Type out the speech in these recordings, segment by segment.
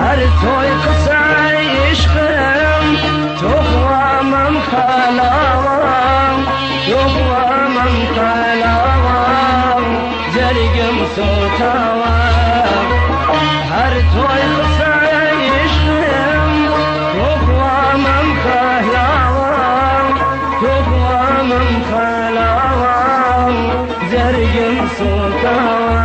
هر توی قصه عشقم تو خوامم خلاوام تو خوامم خلاوام جرگم سوتاوام هر توی قصه عشقم تو خوامم خلاوام تو خوامم خلاوام جرگم سوتاوام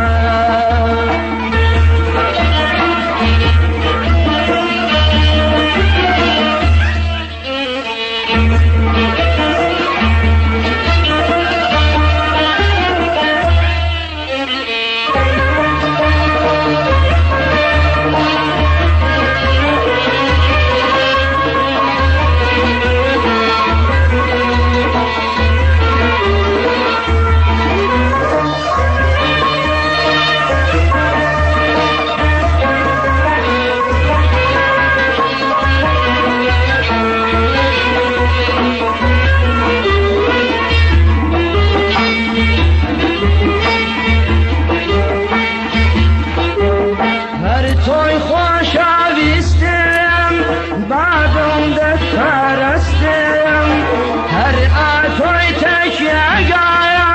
توی خوشاویستم بعدم دت پرستم هر آتوی تکیگایا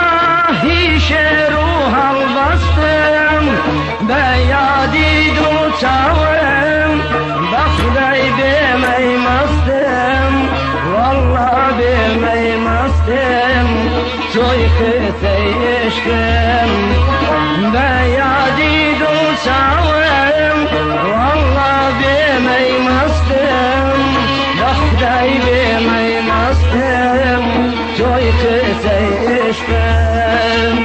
هیش روح البستم به یادی دو چاوم بخدای بیمی مستم والله بیمی مستم توی خطی عشقم به یادی دو چاوم والله بیمی مستم بخدای بیمی مستم توی خطی عشقم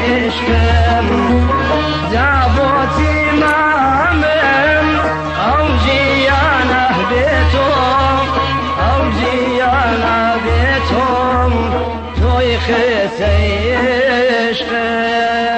عشقم جابوتی مامم او جیانه بیتم او جیانه بیتم توی خیسه عشقم